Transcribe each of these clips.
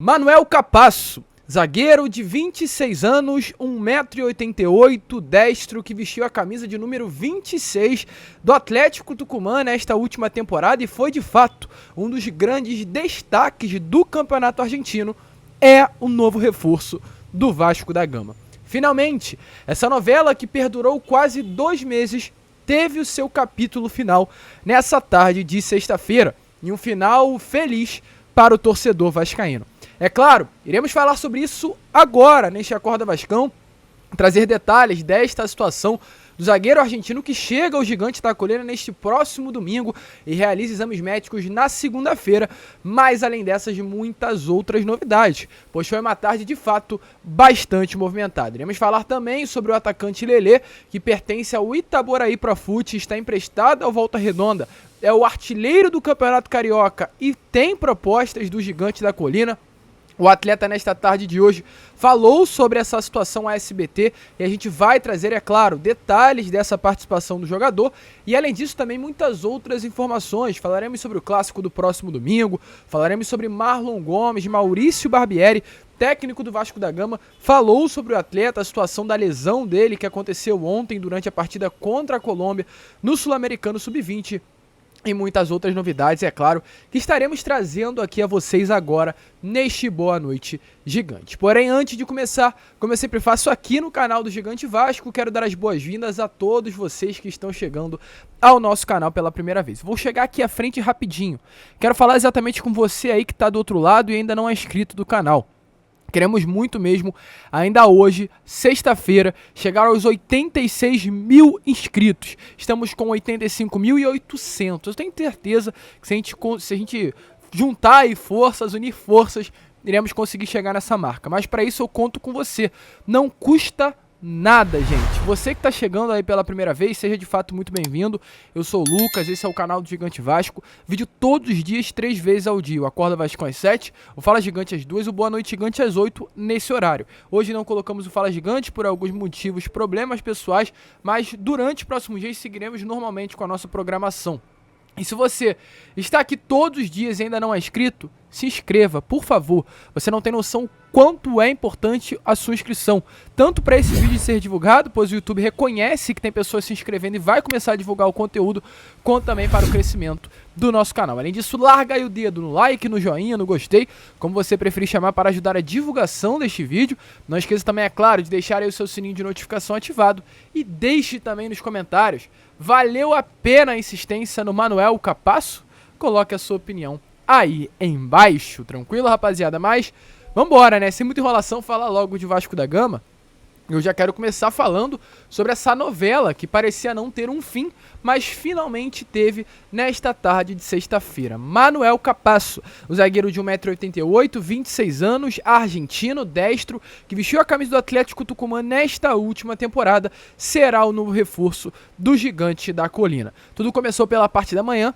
Manuel Capasso, zagueiro de 26 anos, 1,88 m, destro, que vestiu a camisa de número 26 do Atlético Tucumã nesta última temporada e foi, de fato, um dos grandes destaques do Campeonato Argentino, é o novo reforço do Vasco da Gama. Finalmente, essa novela que perdurou quase 2 meses teve o seu capítulo final nessa tarde de sexta-feira, e um final feliz para o torcedor vascaíno. É claro, iremos falar sobre isso agora neste Acorda Vascão, trazer detalhes desta situação do zagueiro argentino que chega ao Gigante da Colina neste próximo domingo e realiza exames médicos na segunda-feira, mas além dessas, muitas outras novidades, pois foi uma tarde de fato bastante movimentada. Iremos falar também sobre o atacante Lelê, que pertence ao Itaboraí Profute, está emprestado ao Volta Redonda, é o artilheiro do Campeonato Carioca e tem propostas do Gigante da Colina. O atleta, nesta tarde de hoje, falou sobre essa situação à SBT e a gente vai trazer, é claro, detalhes dessa participação do jogador e, além disso, também muitas outras informações. Falaremos sobre o clássico do próximo domingo, falaremos sobre Marlon Gomes, Maurício Barbieri, técnico do Vasco da Gama, falou sobre o atleta, a situação da lesão dele que aconteceu ontem durante a partida contra a Colômbia no Sul-Americano Sub-20. E muitas outras novidades, é claro, que estaremos trazendo aqui a vocês agora neste Boa Noite Gigante. Porém, antes de começar, como eu sempre faço aqui no canal do Gigante Vasco, quero dar as boas-vindas a todos vocês que estão chegando ao nosso canal pela primeira vez. Vou chegar aqui à frente rapidinho. Quero falar exatamente com você aí que está do outro lado e ainda não é inscrito do canal. Queremos muito mesmo, ainda hoje, sexta-feira, chegar aos 86 mil inscritos. Estamos com 85.800. Eu tenho certeza que se a gente juntar aí forças, unir forças, iremos conseguir chegar nessa marca. Mas para isso eu conto com você. Não custa nada, gente. Você que está chegando aí pela primeira vez, seja de fato muito bem-vindo. Eu sou o Lucas, esse é o canal do Gigante Vasco. Vídeo todos os dias, 3 vezes ao dia. O Acorda Vasco às 7, o Fala Gigante às 2, o Boa Noite Gigante às 8, nesse horário. Hoje não colocamos o Fala Gigante por alguns motivos, problemas pessoais, mas durante os próximos dias seguiremos normalmente com a nossa programação. E se você está aqui todos os dias e ainda não é inscrito, se inscreva, por favor. Você não tem noção quanto é importante a sua inscrição. Tanto para esse vídeo ser divulgado, pois o YouTube reconhece que tem pessoas se inscrevendo e vai começar a divulgar o conteúdo, quanto também para o crescimento do nosso canal. Além disso, larga aí o dedo no like, no joinha, no gostei, como você preferir chamar, para ajudar a divulgação deste vídeo. Não esqueça também, é claro, de deixar aí o seu sininho de notificação ativado e deixe também nos comentários: valeu a pena a insistência no Manuel Capasso? Coloque a sua opinião aí embaixo, tranquilo, rapaziada? Mas vambora, né? Sem muita enrolação, falar logo de Vasco da Gama. Eu já quero começar falando sobre essa novela que parecia não ter um fim, mas finalmente teve nesta tarde de sexta-feira. Manuel Capasso, o zagueiro de 1,88 m, 26 anos, argentino, destro, que vestiu a camisa do Atlético Tucumã nesta última temporada, será o novo reforço do Gigante da Colina. Tudo começou pela parte da manhã,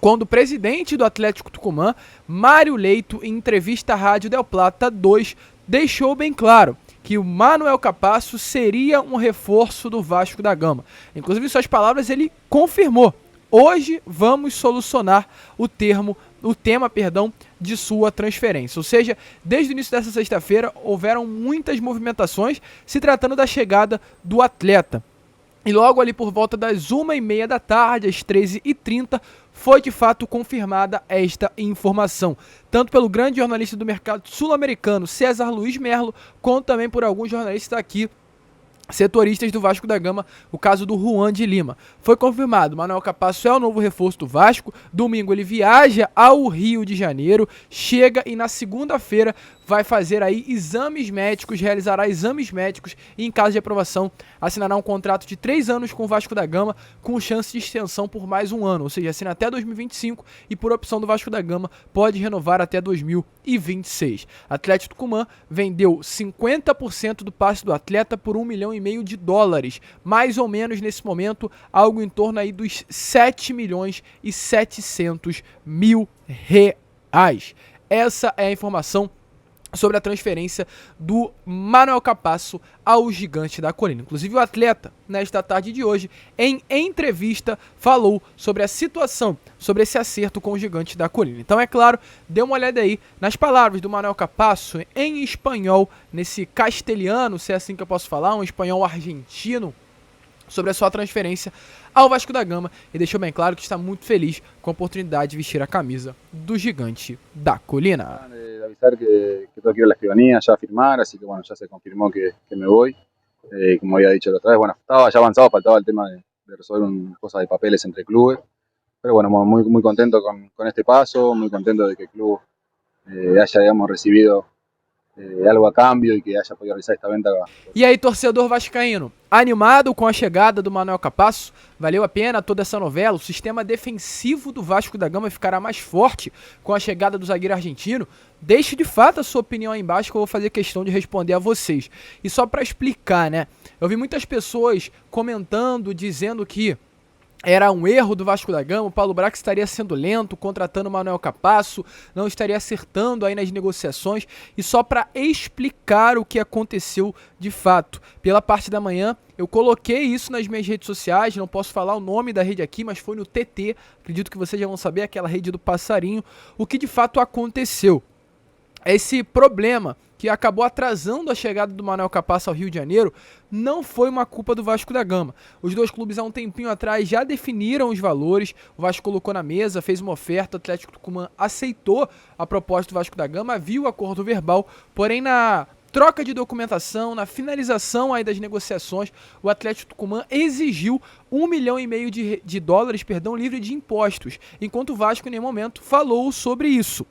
quando o presidente do Atlético Tucumã, Mário Leito, em entrevista à Rádio Del Plata 2, deixou bem claro que o Manuel Capasso seria um reforço do Vasco da Gama. Inclusive, em suas palavras, ele confirmou: hoje vamos solucionar o tema, de sua transferência. Ou seja, desde o início dessa sexta-feira, houveram muitas movimentações se tratando da chegada do atleta. E logo ali por volta das 1h30 da tarde, às 13h30, foi de fato confirmada esta informação, tanto pelo grande jornalista do mercado sul-americano, César Luiz Merlo, quanto também por alguns jornalistas aqui, setoristas do Vasco da Gama, o caso do Juan de Lima. Foi confirmado: Manuel Capasso é o novo reforço do Vasco. Domingo ele viaja ao Rio de Janeiro, chega e na segunda-feira vai fazer aí exames médicos, realizará exames médicos e, em caso de aprovação, assinará um contrato de 3 anos com o Vasco da Gama, com chance de extensão por mais um ano, ou seja, assina até 2025 e, por opção do Vasco da Gama, pode renovar até 2026. Atlético Tucumã vendeu 50% do passe do atleta por $1,5 milhão, mais ou menos nesse momento, algo em torno aí dos 7.700.000 reais. Essa é a informação sobre a transferência do Manuel Capasso ao Gigante da Colina. Inclusive o atleta, nesta tarde de hoje, em entrevista, falou sobre a situação, sobre esse acerto com o Gigante da Colina. Então, é claro, dê uma olhada aí nas palavras do Manuel Capasso em espanhol, nesse castelhano, se é assim que eu posso falar, um espanhol argentino, sobre a sua transferência ao Vasco da Gama, e deixou bem claro que está muito feliz com a oportunidade de vestir a camisa do Gigante da Colina. De avisar que tengo que ir a la escribanía ya a firmar, así que bueno, ya se confirmó que me voy. Como había dicho la otra vez, bueno, estaba ya avanzado, faltaba el tema de resolver cosas de papeles entre clubes, pero bueno, muy contento con este paso, muy contento de que el club haya, digamos, recibido algo a cambio e que haya podido realizar esta venda. E aí, torcedor vascaíno, animado com a chegada do Manuel Capasso? Valeu a pena toda essa novela? O sistema defensivo do Vasco da Gama ficará mais forte com a chegada do zagueiro argentino? Deixe de fato a sua opinião aí embaixo que eu vou fazer questão de responder a vocês. E só para explicar, né? Eu vi muitas pessoas comentando, dizendo que era um erro do Vasco da Gama, o Paulo Brax estaria sendo lento, contratando o Manuel Capasso, não estaria acertando aí nas negociações, e só para explicar o que aconteceu de fato. Pela parte da manhã, eu coloquei isso nas minhas redes sociais, não posso falar o nome da rede aqui, mas foi no TT, acredito que vocês já vão saber, aquela rede do passarinho, o que de fato aconteceu. Esse problema que acabou atrasando a chegada do Manuel Capasso ao Rio de Janeiro não foi uma culpa do Vasco da Gama. Os dois clubes há um tempinho atrás já definiram os valores, o Vasco colocou na mesa, fez uma oferta, o Atlético Tucumã aceitou a proposta do Vasco da Gama, viu o acordo verbal, porém na troca de documentação, na finalização aí das negociações, o Atlético Tucumã exigiu 1,5 milhão de dólares, livre de impostos, enquanto o Vasco em nenhum momento falou sobre isso.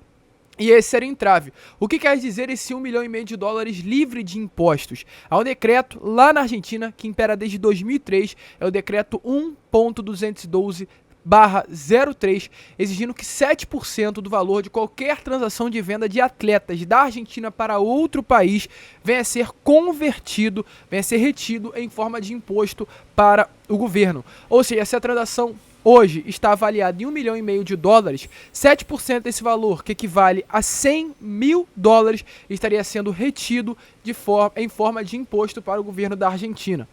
E esse era o entrave. O que quer dizer esse 1,5 milhão de dólares livre de impostos? Há um decreto lá na Argentina, que impera desde 2003, é o decreto 1.212/03, exigindo que 7% do valor de qualquer transação de venda de atletas da Argentina para outro país venha a ser convertido, venha a ser retido em forma de imposto para o governo. Ou seja, se a transação hoje está avaliado em 1,5 milhão de dólares, 7% desse valor, que equivale a 100 mil dólares, estaria sendo retido em forma de imposto para o governo da Argentina.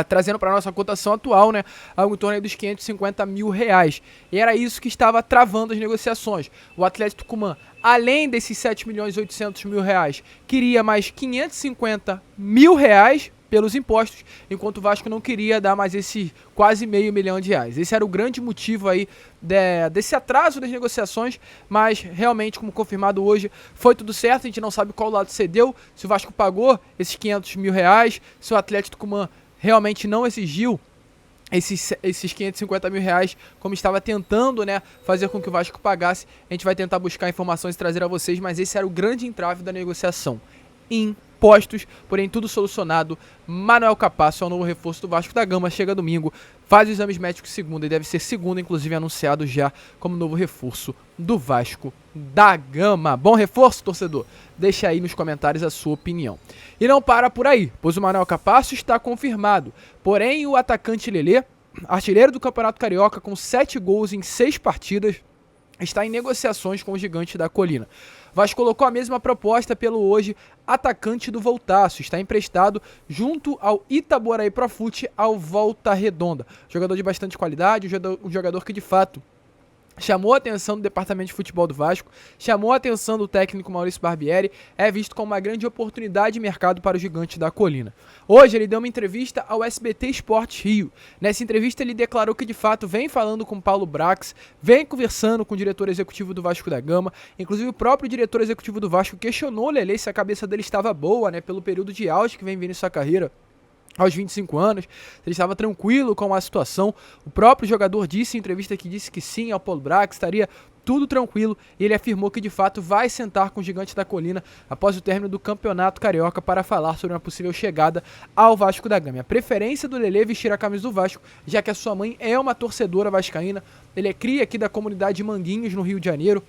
Trazendo para a nossa cotação atual, né, algo em torno aí dos 550 mil reais. E era isso que estava travando as negociações. O Atlético Tucumã, além desses 7 milhões e 800 mil reais, queria mais 550 mil reais pelos impostos, enquanto o Vasco não queria dar mais esse quase R$500 mil. Esse era o grande motivo aí desse atraso das negociações, mas realmente, como confirmado hoje, foi tudo certo. A gente não sabe qual lado cedeu, se o Vasco pagou esses 500 mil reais, se o Atlético Tucumã realmente não exigiu esses 550 mil reais, como estava tentando, né, fazer com que o Vasco pagasse. A gente vai tentar buscar informações e trazer a vocês, mas esse era o grande entrave da negociação. Impostos, porém tudo solucionado. Manuel Capasso é o novo reforço do Vasco da Gama, chega domingo, faz os exames médicos segunda e deve ser segunda, inclusive anunciado já como novo reforço do Vasco da Gama. Bom reforço, torcedor? Deixa aí nos comentários a sua opinião. E não para por aí, pois o Manuel Capasso está confirmado, porém o atacante Lelê, artilheiro do Campeonato Carioca com 7 gols em 6 partidas, está em negociações com o Gigante da Colina. Vasco colocou a mesma proposta pelo hoje atacante do Voltaço, está emprestado junto ao Itaboraí Profute ao Volta Redonda. Jogador de bastante qualidade, um jogador que de fato chamou a atenção do departamento de futebol do Vasco, chamou a atenção do técnico Maurício Barbieri, é visto como uma grande oportunidade de mercado para o Gigante da Colina. Hoje ele deu uma entrevista ao SBT Esportes Rio. Nessa entrevista ele declarou que de fato vem falando com Paulo Brax, vem conversando com o diretor executivo do Vasco da Gama, inclusive o próprio diretor executivo do Vasco questionou o Lelê se a cabeça dele estava boa, né, pelo período de auge que vem vindo em sua carreira aos 25 anos, ele estava tranquilo com a situação. O próprio jogador disse em entrevista que sim, ao Paulo Brax, estaria tudo tranquilo, e ele afirmou que de fato vai sentar com o Gigante da Colina após o término do Campeonato Carioca para falar sobre uma possível chegada ao Vasco da Gama. A preferência do Lelê vestir a camisa do Vasco, já que a sua mãe é uma torcedora vascaína, ele é cria aqui da comunidade Manguinhos, no Rio de Janeiro,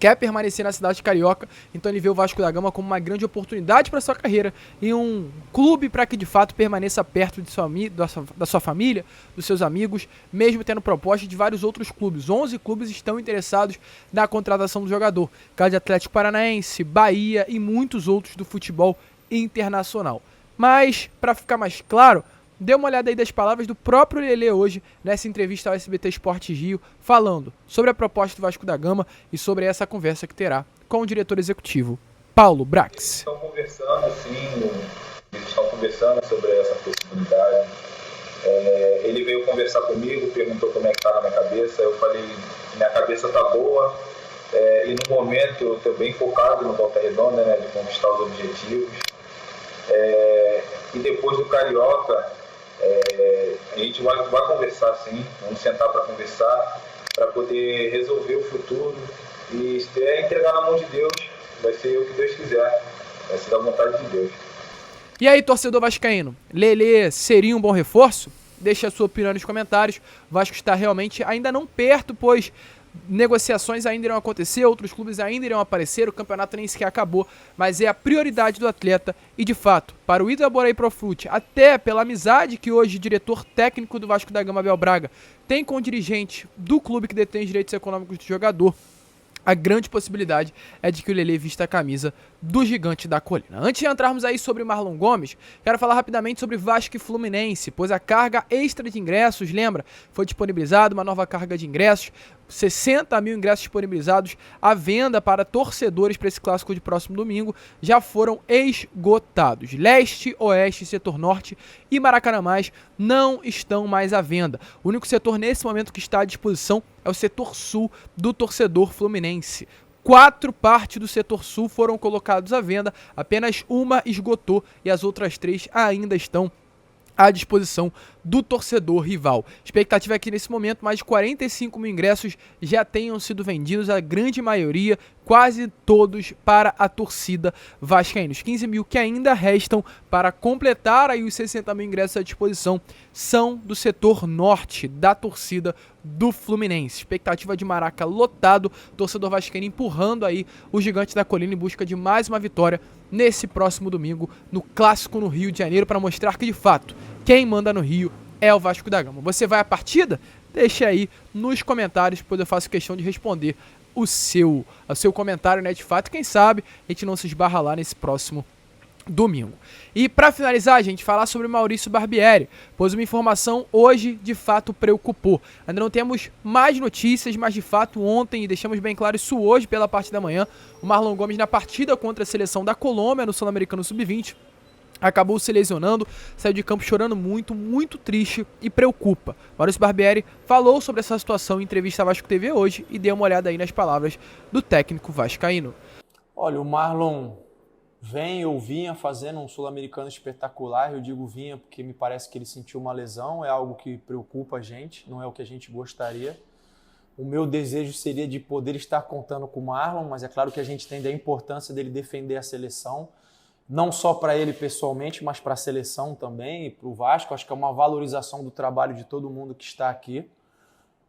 quer permanecer na cidade carioca, então ele vê o Vasco da Gama como uma grande oportunidade para sua carreira e um clube para que de fato permaneça perto de da sua família, dos seus amigos, mesmo tendo proposta de vários outros clubes. 11 clubes estão interessados na contratação do jogador, caso de Atlético Paranaense, Bahia e muitos outros do futebol internacional. Mas, para ficar mais claro, dê uma olhada aí das palavras do próprio Lelê hoje, nessa entrevista ao SBT Esportes Rio, falando sobre a proposta do Vasco da Gama e sobre essa conversa que terá com o diretor executivo, Paulo Brax. Eles estão conversando sobre essa possibilidade. Ele veio conversar comigo, perguntou como é que está na minha cabeça, eu falei, minha cabeça está boa, e no momento eu estou bem focado no Volta Redonda, né, de conquistar os objetivos. E depois do Carioca, a gente vai conversar sim, vamos sentar para conversar, para poder resolver o futuro e entregar na mão de Deus, vai ser o que Deus quiser, vai ser da vontade de Deus. E aí, torcedor vascaíno, Lelê seria um bom reforço? Deixe a sua opinião nos comentários. O Vasco está realmente ainda não perto, pois negociações ainda irão acontecer, outros clubes ainda irão aparecer, o campeonato nem sequer acabou, mas é a prioridade do atleta e de fato, para o Itaboraí Profute, até pela amizade que hoje o diretor técnico do Vasco da Gama, Abel Braga, tem com o dirigente do clube que detém os direitos econômicos do jogador, a grande possibilidade é de que o Lelê vista a camisa do Gigante da Colina. Antes de entrarmos aí sobre Marlon Gomes, quero falar rapidamente sobre Vasco e Fluminense, pois a carga extra de ingressos, lembra, foi disponibilizada uma nova carga de ingressos, 60 mil ingressos disponibilizados à venda para torcedores para esse clássico de próximo domingo, já foram esgotados. Leste, Oeste, Setor Norte e Maracanãmais não estão mais à venda. O único setor nesse momento que está à disposição é o Setor Sul do torcedor fluminense. 4 partes do Setor Sul foram colocadas à venda, apenas uma esgotou e as outras 3 ainda estão à disposição do torcedor rival. Expectativa é que nesse momento mais de 45 mil ingressos já tenham sido vendidos, a grande maioria, quase todos para a torcida vascaína. Os 15 mil que ainda restam para completar aí os 60 mil ingressos à disposição são do setor norte da torcida do Fluminense. Expectativa de Maraca lotado, torcedor vascaíno empurrando aí o Gigante da Colina em busca de mais uma vitória nesse próximo domingo no Clássico no Rio de Janeiro, para mostrar que de fato quem manda no Rio é o Vasco da Gama. Você vai à partida? Deixa aí nos comentários, pois eu faço questão de responder o seu comentário, né, de fato. Quem sabe a gente não se esbarra lá nesse próximo domingo. E para finalizar, gente, falar sobre Maurício Barbieri, pois uma informação hoje de fato preocupou. Ainda não temos mais notícias, mas de fato ontem, e deixamos bem claro isso hoje pela parte da manhã, o Marlon Gomes na partida contra a seleção da Colômbia no Sul-Americano Sub-20, acabou se lesionando, saiu de campo chorando muito, muito triste e preocupa. Maurício Barbieri falou sobre essa situação em entrevista à Vasco TV hoje e deu uma olhada aí nas palavras do técnico vascaíno. Olha, o Marlon vinha fazendo um sul-americano espetacular. Eu digo vinha porque me parece que ele sentiu uma lesão, é algo que preocupa a gente, não é o que a gente gostaria. O meu desejo seria de poder estar contando com o Marlon, mas é claro que a gente entende a importância dele defender a seleção, não só para ele pessoalmente, mas para a seleção também e para o Vasco. Acho que é uma valorização do trabalho de todo mundo que está aqui.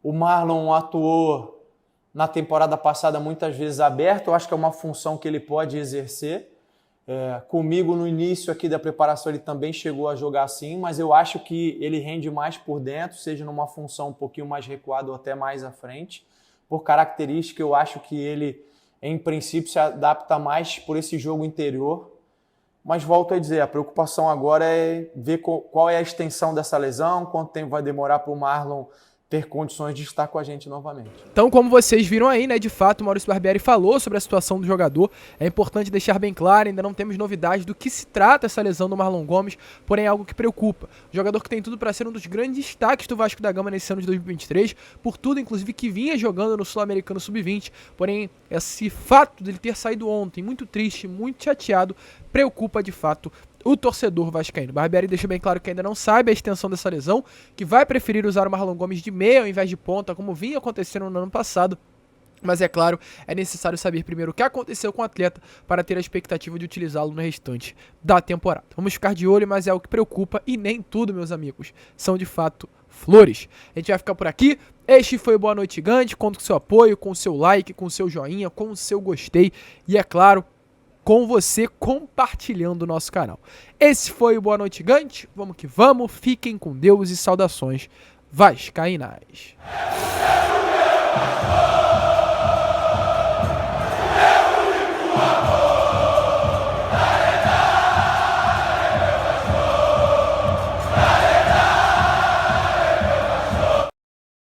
O Marlon atuou na temporada passada muitas vezes aberto, eu acho que é uma função que ele pode exercer. Comigo no início aqui da preparação ele também chegou a jogar assim, mas eu acho que ele rende mais por dentro, seja numa função um pouquinho mais recuada ou até mais à frente. Por característica, eu acho que ele, em princípio, se adapta mais por esse jogo interior. Mas volto a dizer, a preocupação agora é ver qual é a extensão dessa lesão, quanto tempo vai demorar para o Marlon ter condições de estar com a gente novamente. Então, como vocês viram aí, né, de fato, o Maurício Barbieri falou sobre a situação do jogador. É importante deixar bem claro, ainda não temos novidades do que se trata essa lesão do Marlon Gomes, porém é algo que preocupa. O jogador que tem tudo para ser um dos grandes destaques do Vasco da Gama nesse ano de 2023, por tudo, inclusive, que vinha jogando no Sul-Americano Sub-20, porém, esse fato dele ter saído ontem, muito triste, muito chateado, preocupa de fato o torcedor vascaíno. Barbieri deixou bem claro que ainda não sabe a extensão dessa lesão, que vai preferir usar o Marlon Gomes de meia ao invés de ponta, como vinha acontecendo no ano passado. Mas é claro, é necessário saber primeiro o que aconteceu com o atleta para ter a expectativa de utilizá-lo no restante da temporada. Vamos ficar de olho, mas é o que preocupa, e nem tudo, meus amigos, são de fato flores. A gente vai ficar por aqui. Este foi o Boa Noite Gigante. Conto com o seu apoio, com o seu like, com o seu joinha, com o seu gostei e, é claro, com você compartilhando o nosso canal. Esse foi o Boa Noite Gigante. Vamos que vamos. Fiquem com Deus e saudações vascaínas.